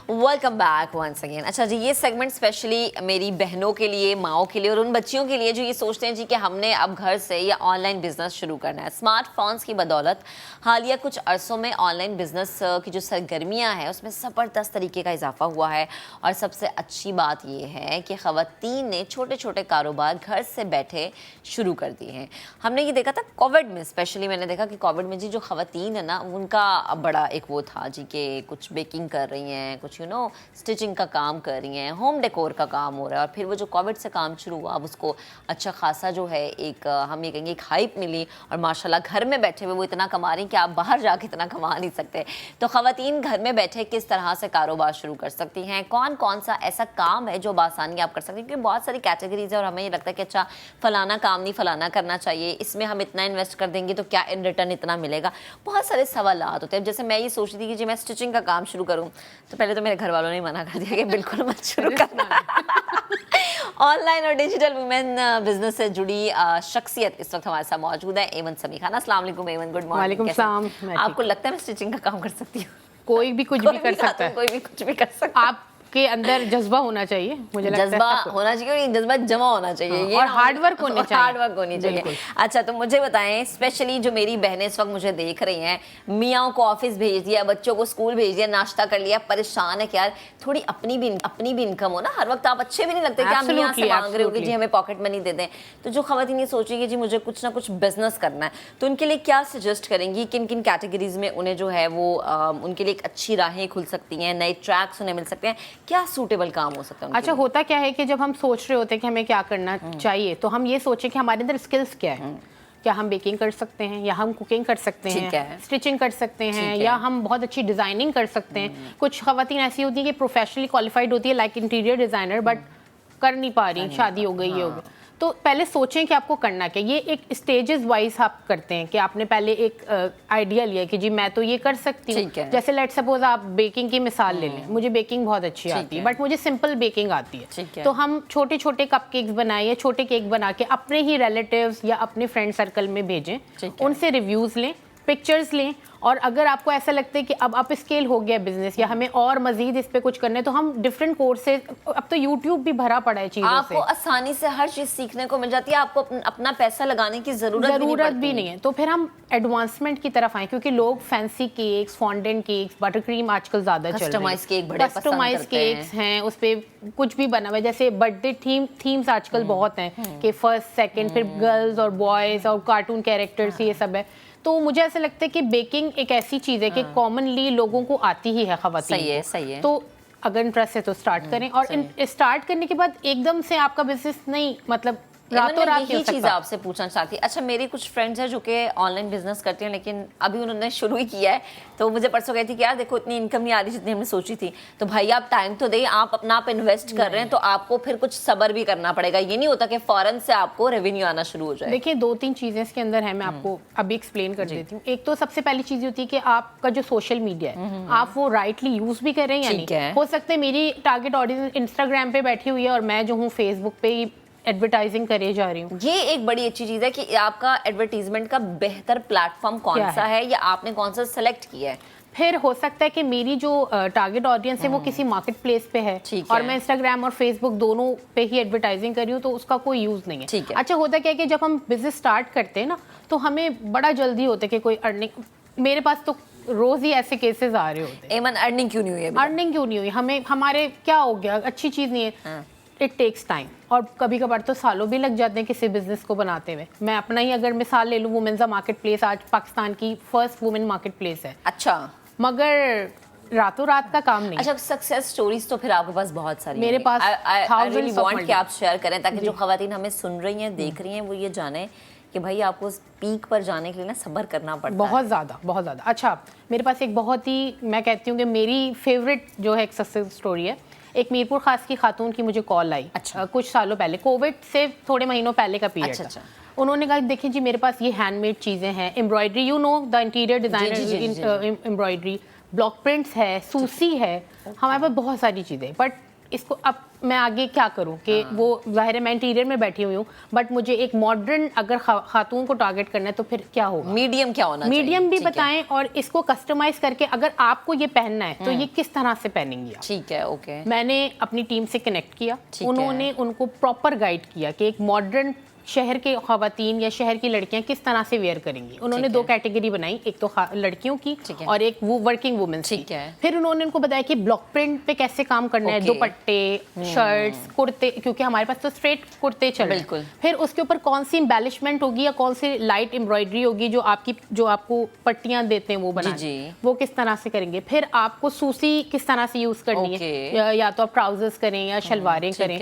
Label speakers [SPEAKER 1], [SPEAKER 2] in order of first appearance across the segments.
[SPEAKER 1] Welcome back once again. अच्छा जी, ये segment specially मेरी बहनों के लिए, माओं के लिए और उन बच्चियों के लिए जो ये सोचते हैं जी कि हमने अब घर से या ऑनलाइन बिजनेस शुरू करना है। स्मार्टफोन्स की बदौलत हालिया कुछ अरसों में ऑनलाइन बिजनेस की जो सरगर्मियां हैं उसमें ज़बरदस्त तरीके का इजाफा हुआ है। और सबसे अच्छी बात ये है कि ख़वातीन ने छोटे छोटे कारोबार घर से बैठे शुरू कर दिए हैं। हमने ये देखा था कोविड में, स्पेशली मैंने देखा कि कोविड में जी जो ख़वातीन है ना, उनका बड़ा एक वो था जी कि कुछ बेकिंग कर रही हैं, कुछ स्टिचिंग का काम कर रही हैं, होम डेकोर का काम हो रहा है। और फिर वो जो कोविड से काम शुरू हुआ, अब उसको अच्छा खासा जो है एक हम ये कहेंगे एक हाइप मिली और माशाल्लाह घर में बैठे हुए वो इतना कमा रही हैं कि आप बाहर जाके इतना कमा नहीं सकते। तो ख़वातीन घर में बैठे किस तरह से कारोबार शुरू कर सकती हैं, कौन कौन सा ऐसा काम है जो बासानी आप कर सकती हैं, क्योंकि बहुत सारी कैटेगरीज है और हमें ये लगता है कि अच्छा फलाना काम नहीं फलाना करना चाहिए, इसमें हम इतना इन्वेस्ट कर देंगे तो क्या इन रिटर्न इतना मिलेगा। बहुत सारे सवाल होते हैं। जैसे मैं ये सोचती थी कि जी मैं स्टिचिंग का काम शुरू करूँ, तो पहले तो मेरे घर वालों ने मना कर दिया कि बिल्कुल मत शुरू करना। ऑनलाइन और डिजिटल वुमेन बिजनेस से जुड़ी शख्सियत इस वक्त हमारे साथ मौजूद है, एमन समी खान। अस्सलाम वालेकुम एमन, गुड मॉर्निंग।
[SPEAKER 2] वालेकुम सलाम।
[SPEAKER 1] आपको लगता है मैं स्टिचिंग का काम कर सकती हूँ?
[SPEAKER 2] कोई भी कुछ भी कर सकता है,
[SPEAKER 1] कोई भी कुछ भी कर सकता है।
[SPEAKER 2] आपके अंदर जज्बा होना चाहिए, मुझे लगता है
[SPEAKER 1] जज्बा होना चाहिए, जज्बा जमा होना चाहिए।
[SPEAKER 2] हाँ,
[SPEAKER 1] ये
[SPEAKER 2] और हार्ड वर्क होनी चाहिए,
[SPEAKER 1] हार्ड वर्क होनी चाहिए। अच्छा, तो मुझे बताएं, स्पेशली जो मेरी बहनें इस वक्त मुझे देख रही हैं, मियाँ को ऑफिस भेज दिया, बच्चों को स्कूल भेज दिया, नाश्ता कर लिया, परेशान है कि यार थोड़ी अपनी भी इनकम हो ना। हर वक्त आप अच्छे भी नहीं लगते कि आप मियाँ से मांग रहे हो कि जी हमें पॉकेट मनी दे दें। तो जो खवातीन ये सोच रही है कि जी मुझे कुछ ना कुछ बिजनेस करना है, तो उनके लिए क्या सजेस्ट करेंगी, किन किन कैटेगरीज में उन्हें जो है वो उनके लिए एक अच्छी राहें खुल सकती हैं, नए ट्रैक्स उन्हें मिल सकते हैं, क्या सूटेबल काम हो सकता है?
[SPEAKER 2] अच्छा, होता क्या है कि जब हम सोच रहे होते हैं कि हमें क्या करना चाहिए, तो हम ये सोचें कि हमारे अंदर स्किल्स क्या है। क्या हम बेकिंग कर सकते हैं, या हम कुकिंग कर सकते हैं, स्टिचिंग कर सकते हैं, या हम बहुत अच्छी डिजाइनिंग कर सकते हैं। कुछ खवातीन ऐसी होती है कि प्रोफेशनली क्वालिफाइड होती है, लाइक इंटीरियर डिजाइनर, बट कर नहीं पा रही, शादी हो गई, ये हो गया। तो पहले सोचें कि आपको करना क्या। ये एक स्टेजेस वाइज आप करते हैं कि आपने पहले एक आइडिया लिया कि जी मैं तो ये कर सकती हूँ। जैसे लेट सपोज आप बेकिंग की मिसाल ले लें, मुझे बेकिंग बहुत अच्छी आती है, बट मुझे सिंपल बेकिंग आती है। तो हम छोटे छोटे कपकेक्स बनाएं या छोटे केक बना के अपने ही रिलेटिव्स या अपने फ्रेंड सर्कल में भेजें, उनसे रिव्यूज लें, पिक्चर्स लें। और अगर आपको ऐसा लगता है कि अब अप स्केल हो गया बिजनेस या हमें और मजीद इस पे कुछ करना है, तो हम डिफरेंट कोर्सेज, अब तो यूट्यूब भी भरा पड़ा है चीजों से,
[SPEAKER 1] आपको आसानी से हर चीज सीखने को मिल जाती है, आपको अपना पैसा लगाने की जरूरत भी नहीं है।
[SPEAKER 2] तो फिर हम एडवांसमेंट की तरफ आए, क्योंकि लोग fancy cakes, fondant cakes, butter cream आजकल ज्यादा चल रही है, कस्टमाइज केक्स हैं, उस पे कुछ भी बना हुआ है। जैसे बर्थडे थीम्स आजकल बहुत हैं कि फर्स्ट सेकंड, फिर गर्ल्स और बॉयज और कार्टून कैरेक्टर्स, ये सब है। तो मुझे ऐसा लगता है कि बेकिंग एक ऐसी चीज है कि कॉमनली लोगों को आती ही है, खवातीन।
[SPEAKER 1] सही है।
[SPEAKER 2] तो अगर इंटरेस्ट है तो स्टार्ट करें। और स्टार्ट करने के बाद एकदम से आपका बिजनेस नहीं, मतलब रातों रात
[SPEAKER 1] यही चीज आपसे पूछना चाहती। अच्छा, मेरी कुछ फ्रेंड्स हैं जो कि ऑनलाइन बिजनेस करती हैं, लेकिन अभी उन्होंने शुरू ही किया है। तो मुझे परसों कहती कि यार देखो इतनी इनकम नहीं आ रही जितनी हमने सोची थी। तो भाई आप टाइम तो दें, आप अपना आप इन्वेस्ट कर रहे हैं तो आपको फिर कुछ सब्र भी करना पड़ेगा। ये नहीं होता कि फौरन से आपको रेवेन्यू आना शुरू हो जाए।
[SPEAKER 2] देखिए, 2-3 चीजें इसके अंदर है, मैं आपको अभी एक्सप्लेन कर देती हूँ। एक तो सबसे पहली चीज होती है कि आपका जो सोशल मीडिया है, आप वो राइटली यूज भी कर रहे हैं या नहीं। हो सकता है मेरी टारगेट ऑडियंस इंस्टाग्राम पे बैठी हुई है और मैं जो हूँ फेसबुक पे ही एडवर्टाइजिंग करे जा रही हूँ।
[SPEAKER 1] ये एक बड़ी अच्छी चीज है कि आपका एडवर्टीजमेंट का बेहतर प्लेटफॉर्म कौन सा है या आपने कौन सा सेलेक्ट किया है।
[SPEAKER 2] फिर हो सकता है कि मेरी जो टारगेट ऑडियंस है वो किसी मार्केट प्लेस पे है और मैं इंस्टाग्राम और फेसबुक दोनों पे ही एडवर्टाइजिंग कर रही हूँ, तो उसका कोई यूज नहीं है। अच्छा, होता क्या है कि जब हम बिजनेस स्टार्ट करते हैं ना, तो हमें बड़ा जल्दी होता है कि कोई अर्निंग, मेरे पास तो रोज ही ऐसे केसेस आ रहे होते हैं।
[SPEAKER 1] एमन, अर्निंग क्यों नहीं हुई?
[SPEAKER 2] अर्निंग क्यों नहीं हुई? हमें, हमारे क्या हो गया, अच्छी चीज नहीं है। इट टेक्स टाइम, और कभी कभार तो सालों भी लग जाते हैं किसी बिजनेस को बनाते हुए। मैं अपना ही अगर मिसाल ले लूँ, वुमेन्स मार्केट प्लेस आज पाकिस्तान की फर्स्ट वुमेन मार्केट प्लेस है।
[SPEAKER 1] अच्छा,
[SPEAKER 2] मगर रातों रात का काम नहीं।
[SPEAKER 1] अच्छा, सक्सेस स्टोरीज तो फिर आपके पास बहुत सारी
[SPEAKER 2] मेरे पास
[SPEAKER 1] थाउजेंड्स वांट कि आप शेयर करें, ताकि जो खवातीन हमें सुन रही हैं, देख रही हैं, वो ये जाने कि भाई आपको पीक पर जाने के लिए ना सब्र करना पड़ता है।
[SPEAKER 2] बहुत ज़्यादा। अच्छा, मेरे पास एक बहुत ही, मैं कहती हूँ कि मेरी फेवरेट जो है एक सक्सेस स्टोरी है। एक मीरपुर खास की खातून की मुझे कॉल आई। अच्छा। कुछ सालों पहले, कोविड से थोड़े महीनों पहले का पीरियड था। उन्होंने कहा देखिए जी, मेरे पास ये हैंडमेड चीज़ें हैं, embroidery, you know the interior designer embroidery, block prints है, सूसी है, हमारे पास बहुत सारी चीज़ें, बट इसको अब मैं आगे क्या करूं कि वो ज़ाहिर है मैं इंटीरियर में बैठी हुई हूँ, बट मुझे एक मॉडर्न अगर खातून को टारगेट करना है तो फिर क्या होगा,
[SPEAKER 1] मीडियम क्या होना चाहिए,
[SPEAKER 2] मीडियम भी बताएं और इसको कस्टमाइज करके अगर आपको ये पहनना है तो ये किस तरह से पहनेंगी आप।
[SPEAKER 1] ठीक है, ओके।
[SPEAKER 2] मैंने अपनी टीम से कनेक्ट किया, उन्होंने उनको प्रॉपर गाइड किया कि एक मॉडर्न शहर के ख़वातीन या शहर की लड़कियां किस तरह से वेयर करेंगी। उन्होंने 2 कैटेगरी बनाई, एक तो लड़कियों की और एक वो वर्किंग वुमेन्स की। फिर उन्होंने उनको बताया कि ब्लॉक प्रिंट पे कैसे काम करना है, दुपट्टे, शर्ट्स, कुर्ते, क्योंकि हमारे पास तो स्ट्रेट कुर्ते चल रहे हैं। फिर उसके ऊपर कौन सी एम्बेलिशमेंट होगी या कौन सी लाइट एम्ब्रॉयडरी होगी जो आपको पट्टियां देते हैं वो बनानी, वो किस तरह से करेंगे। फिर आपको सूसी किस तरह से यूज करनी है, या तो आप ट्राउजर्स करें या शलवारें करें।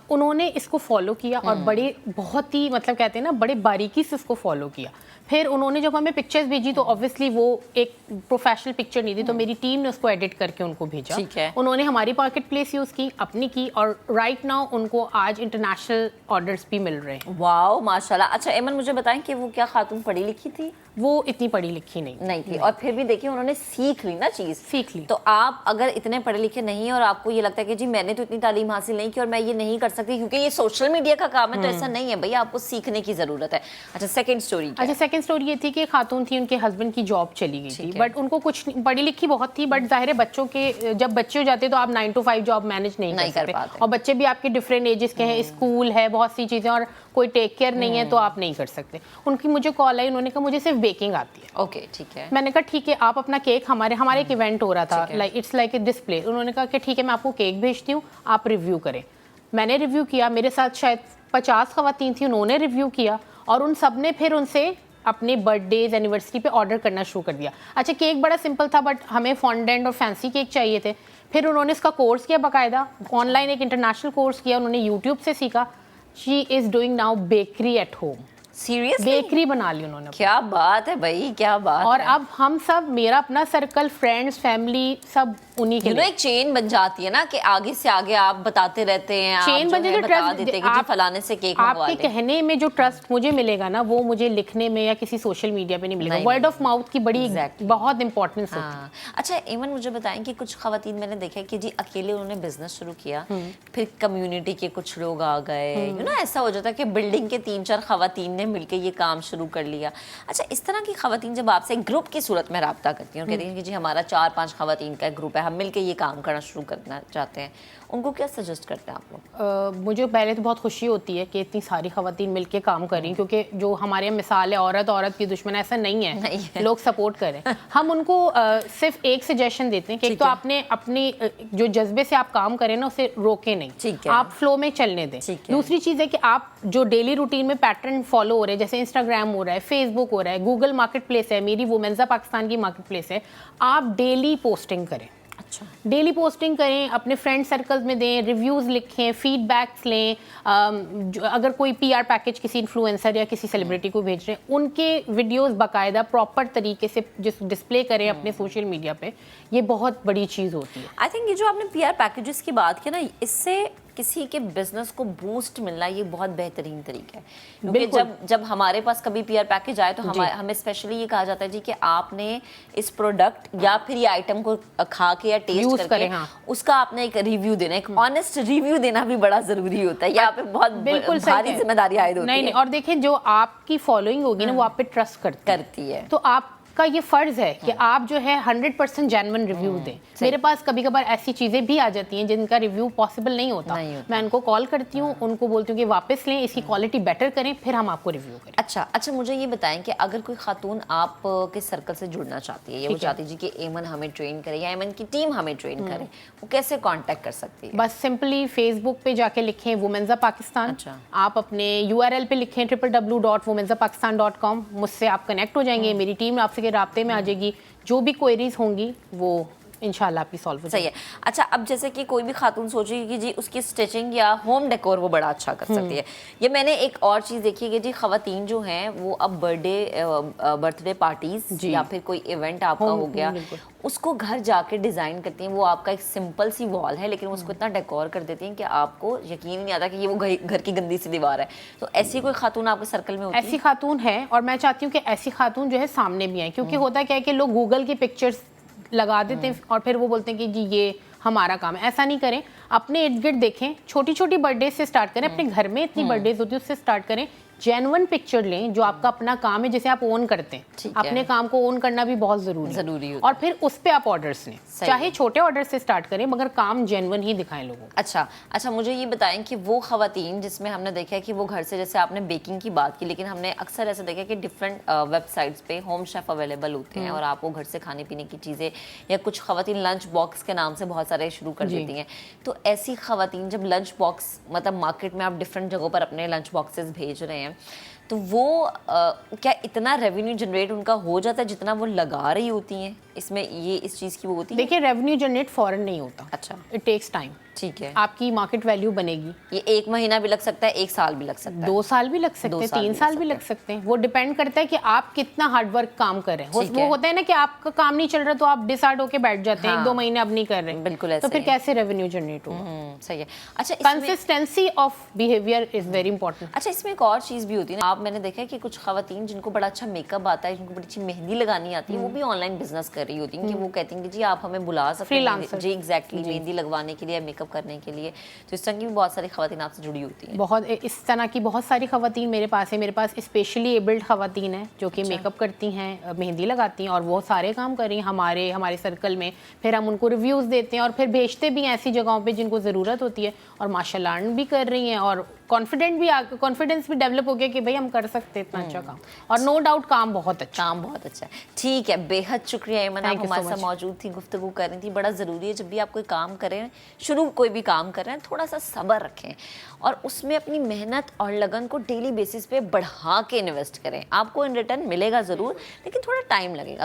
[SPEAKER 2] उन्होंने इसको फॉलो किया और बड़े बहुत ही मतलब कहते हैं ना बड़े बारीकी से उसको फॉलो किया। फिर उन्होंने जब हमें पिक्चर्स भेजी तो ऑब्वियसली वो एक प्रोफेशनल पिक्चर नहीं थी, तो मेरी टीम ने उसको एडिट करके उनको भेजा। उन्होंने हमारी मार्केट प्लेस यूज की, अपनी की, और राइट नाउ उनको आज इंटरनेशनल ऑर्डर्स भी मिल रहे हैं।
[SPEAKER 1] वाओ, माशाल्लाह। अच्छा एमन, मुझे बताएं कि वो क्या खातून पढ़ी लिखी थी?
[SPEAKER 2] वो इतनी पढ़ी लिखी नहीं
[SPEAKER 1] थी, और फिर भी देखिए उन्होंने सीख ली ना, चीज़
[SPEAKER 2] सीख ली।
[SPEAKER 1] तो आप अगर इतने पढ़े लिखे नहीं और आपको ये लगता है कि जी मैंने तो इतनी तालीम हासिल नहीं की और मैं ये नहीं कर सकती क्योंकि ये सोशल मीडिया का काम है, तो ऐसा नहीं है भैया, आपको सीखने की जरूरत है। अच्छा, सेकंड स्टोरी।
[SPEAKER 2] अच्छा, सेकंड स्टोरी ये थी कि खातून थी, उनके हस्बैंड की जॉब चली गई थी, बट उनको कुछ पढ़ी लिखी बहुत थी, बट जाहिर है बच्चों के जब बच्चे हो जाते तो आप 9 to 5 जॉब मैनेज नहीं कर सकते, और बच्चे भी आपके डिफरेंट एजेस के हैं, स्कूल है, बहुत सी चीजें, और कोई टेक केयर नहीं है, तो आप नहीं कर सकते। उनकी मुझे कॉल आई, उन्होंने कहा मुझे सिर्फ बेकिंग आती है।
[SPEAKER 1] ओके, ठीक है।
[SPEAKER 2] मैंने कहा ठीक है, आप अपना केक, हमारे एक इवेंट हो रहा था, like it's like a display. उन्होंने कहा कि ठीक है मैं आपको केक भेजती हूँ, आप रिव्यू करें। मैंने रिव्यू किया, मेरे साथ शायद 50 ख़वातीन थी, उन्होंने रिव्यू किया और उन सब ने फिर उनसे अपने बर्थडेज एनिवर्सरी पे ऑर्डर करना शुरू कर दिया। अच्छा, केक बड़ा सिंपल था, बट हमें फॉन्डेंट और फैंसी केक चाहिए थे। फिर उन्होंने इसका कोर्स किया बाकायदा, ऑनलाइन एक इंटरनेशनल कोर्स किया, उन्होंने यूट्यूब से सीखा। She is doing now bakery at home.
[SPEAKER 1] Seriously?
[SPEAKER 2] Bakery बना ली उन्होंने।
[SPEAKER 1] क्या बात है भाई, क्या बात
[SPEAKER 2] और
[SPEAKER 1] है।
[SPEAKER 2] अब हम सब, मेरा अपना सर्कल, फ्रेंड्स, फैमिली, सब उन्हीं के लिए
[SPEAKER 1] एक चेन बन जाती है ना कि आगे से आगे आप बताते रहते हैं,
[SPEAKER 2] चेन बन जाती है,
[SPEAKER 1] बता देते हैं कि जी फलाने से केक मंगवा लें।
[SPEAKER 2] आपके कहने में जो ट्रस्ट मुझे मिलेगा ना, वो मुझे लिखने में या किसी सोशल मीडिया पे नहीं मिलेगा। वर्ड ऑफ माउथ की बड़ी बहुत इंपॉर्टेंस होती है।
[SPEAKER 1] अच्छा एमन, मुझे बताएं कि कुछ खवातीन मैंने देखा कि जी अकेले उन्होंने बिजनेस शुरू किया, फिर कम्युनिटी के कुछ लोग आ गए, ऐसा हो जाता है कि बिल्डिंग के 3-4 खवातीन ने मिलकर ये काम शुरू कर लिया। अच्छा, इस तरह की खवातीन जब आपसे एक ग्रुप की सूरत में रब्ता करती हैं और कहती हैं कि जी हमारा 4-5 खवातीन का ग्रुप है, हम मिलकर ये काम करना शुरू करना चाहते हैं, उनको क्या सजेस्ट करते हैं आप लोग?
[SPEAKER 2] मुझे पहले तो बहुत खुशी होती है कि इतनी सारी खवातीन मिलके काम कर रही, क्योंकि जो हमारे मिसाल है औरत की दुश्मन, ऐसा नहीं है, लोग सपोर्ट करें। हम उनको सिर्फ एक सजेशन देते हैं कि एक तो आपने अपनी जो जज्बे से आप काम करें ना, उसे रोके नहीं, आप फ्लो में चलने दें। दूसरी चीज़ है कि आप जो डेली रूटीन में पैटर्न फॉलो हो रहे हैं, जैसे इंस्टाग्राम हो रहा है, फेसबुक हो रहा है, गूगल मार्केट प्लेस है, मेरी वुमेन्जा पाकिस्तान की मार्केट प्लेस है, आप डेली पोस्टिंग करें।
[SPEAKER 1] अच्छा,
[SPEAKER 2] डेली पोस्टिंग करें, अपने फ्रेंड सर्कल्स में दें, रिव्यूज़ लिखें, फीडबैक्स लें। अगर कोई पीआर पैकेज किसी इन्फ्लुएंसर या किसी सेलिब्रिटी को भेज रहे हैं, उनके वीडियोस बाकायदा प्रॉपर तरीके से जिस डिस्प्ले करें अपने सोशल मीडिया पे, ये बहुत बड़ी चीज़ होती है।
[SPEAKER 1] आई थिंक ये जो आपने पीआर पैकेजेस की बात की ना, इससे किसी के बिजनेस को बूस्ट मिलना ये बहुत बेहतरीन तरीका है, क्योंकि जब हमारे पास कभी पीआर पैकेज आए तो हमें स्पेशली ये कहा जाता है जी कि आपने इस प्रोडक्ट या फिर ये आइटम को खा के या टेस्ट करके उसका आपने एक रिव्यू देना, एक ऑनेस्ट रिव्यू देना भी बड़ा जरूरी होता है। यहाँ पे बहुत भारी जिम्मेदारी आयद होती है।
[SPEAKER 2] नहीं, और देखें जो आपकी फॉलोइंग होगी ना, वो आप पे ट्रस्ट करती है, तो आप का ये फर्ज है कि आप जो है 100% जेन्युइन रिव्यू दें। मेरे पास कभी कभार ऐसी चीजें भी आ जाती हैं जिनका रिव्यू पॉसिबल नहीं होता, मैं उनको कॉल करती हूँ, उनको बोलती हूँ कि वापस लें, इसकी क्वालिटी बेटर करें, फिर हम आपको रिव्यू करें।
[SPEAKER 1] अच्छा, मुझे ये बताएं कि अगर कोई खातून आप के सर्कल से जुड़ना चाहती है, या वो चाहती जी कि एमन हमें ट्रेन करे या एमन की टीम हमें ट्रेन करे, वो कैसे कॉन्टेक्ट कर सकती है?
[SPEAKER 2] बस सिंपली फेसबुक पे जाके लिखें वुमेन्जा पाकिस्तान। आप अपने URL पे लिखें www.womenzapakistan.com, मुझसे आप कनेक्ट हो जाएंगे, मेरी टीम आपसे राब्ते में आ जाएगी, जो भी क्वेरीज होंगी वो इंशाल्लाह आपकी सॉल्व हो जाएगी।
[SPEAKER 1] सही है। अच्छा, अब जैसे कि कोई भी खातून सोचेगी कि जी उसकी स्टिचिंग या होम डेकोर वो बड़ा अच्छा कर सकती है, ये मैंने एक और चीज़ देखी है कि जी खवातीन जो हैं वो अब बर्थडे पार्टीज या फिर कोई इवेंट आपका हो गया, उसको घर जाके डिज़ाइन करती हैं। वो आपका एक सिंपल सी वॉल है, लेकिन उसको इतना डेकोर कर देती हैं कि आपको यकीन नहीं आता कि ये वो घर की गंदी सी दीवार है। तो ऐसी कोई खातून आपके सर्कल में होती है?
[SPEAKER 2] ऐसी खातून है, और मैं चाहती हूँ कि ऐसी खातून जो है सामने भी आए, क्योंकि होता क्या है कि लोग गूगल की पिक्चर्स लगा देते हैं और फिर वो बोलते हैं कि जी ये हमारा काम है। ऐसा नहीं करें, अपने इर्द गिर्द देखें, छोटी छोटी बर्थडे से स्टार्ट करें, अपने घर में इतनी बर्थडेज होती है उससे स्टार्ट करें, जेन्युइन पिक्चर लें जो आपका अपना काम है, जिसे आप ओन करते हैं। अपने काम को ओन करना भी बहुत जरूरी है और फिर उस पे आप ऑर्डर्स लें, चाहे छोटे ऑर्डर से स्टार्ट करें मगर काम जेन्युइन ही दिखाएं लोगों को।
[SPEAKER 1] अच्छा, मुझे ये बताएं कि वो खवातीन जिसमें हमने देखा है कि वो घर से, जैसे आपने बेकिंग की बात की, लेकिन हमने अक्सर ऐसा देखा है कि डिफरेंट वेबसाइट्स पे होम शेफ अवेलेबल होते हैं और आप वो घर से खाने पीने की चीज़ें, या कुछ खवातीन लंच बॉक्स के नाम से बहुत सारे शुरू कर देती हैं। तो ऐसी खवातीन जब लंच बॉक्स, मतलब मार्केट में आप डिफरेंट जगहों पर अपने लंच बॉक्सेस भेज रहे हैं, तो वो क्या इतना रेवेन्यू जनरेट उनका हो जाता है जितना वो लगा रही होती हैं? इसमें ये इस चीज़ की वो होती है?
[SPEAKER 2] देखिए, रेवेन्यू जनरेट फॉरन नहीं होता।
[SPEAKER 1] अच्छा,
[SPEAKER 2] इट टेक्स टाइम।
[SPEAKER 1] ठीक है,
[SPEAKER 2] आपकी मार्केट वैल्यू बनेगी।
[SPEAKER 1] ये 1 महीना भी लग सकता है, 1 साल भी लग सकता है,
[SPEAKER 2] 2 साल भी लग सकते हैं, 3 साल भी लग सकते हैं। वो डिपेंड करता है कि आप कितना हार्डवर्क काम कर रहे हैं। वो होता है ना कि आपका काम नहीं चल रहा तो आप डिसाइड होके बैठ जाते हैं, 1-2 महीने अब नहीं कर रहे,
[SPEAKER 1] बिल्कुल ऐसे,
[SPEAKER 2] तो फिर कैसे रेवेन्यू जनरेट होगा?
[SPEAKER 1] सही है। अच्छा,
[SPEAKER 2] consistency of behaviour is very important.
[SPEAKER 1] अच्छा, इसमें एक और चीज़ भी होती है ना, आप, मैंने देखा है कि कुछ खवातीन जिनको बड़ा अच्छा मेकअप आता है, जिनको बड़ी अच्छी मेहंदी लगानी आती है, वो भी ऑनलाइन बिजनेस कर रही होती हैं कि वो कहती हैं कि जी आप हमें बुला सकते हैं, जी एग्जैक्टली, मेहंदी लगवाने के लिए, मेकअप करने के लिए। तो इस तरह की भी बहुत सारी खवातीन आपसे जुड़ी होती हैं।
[SPEAKER 2] बहुत इस तरह की बहुत सारी खवातीन मेरे पास है। मेरे पास स्पेशली एबल्ड खवातीन है जो कि मेकअप करती हैं, मेहंदी लगाती हैं और वो सारे काम कर रही हैं हमारे सर्कल में। फिर हम उनको रिव्यूज़ देते हैं और फिर भेजते भी हैं ऐसी जगहों पे जिनको ज़रूरत होती है, और माशाल्लाह अर्न भी कर रही हैं और कॉन्फिडेंस भी डेवलप हो गया कि भाई हम कर सकते हैं इतना अच्छा काम। और नो डाउट काम बहुत अच्छा है।
[SPEAKER 1] ठीक है, बेहद शुक्रिया ऐमन, आप हमारे साथ मौजूद थी, गुफ्तगू कर रही थी। बड़ा ज़रूरी है जब भी आप कोई काम करें, कोई भी काम कर रहे हैं, थोड़ा सा सब्र रखें और उसमें अपनी मेहनत और लगन को डेली बेसिस पे बढ़ा के इन्वेस्ट करें। आपको इन रिटर्न मिलेगा ज़रूर, लेकिन थोड़ा टाइम लगेगा।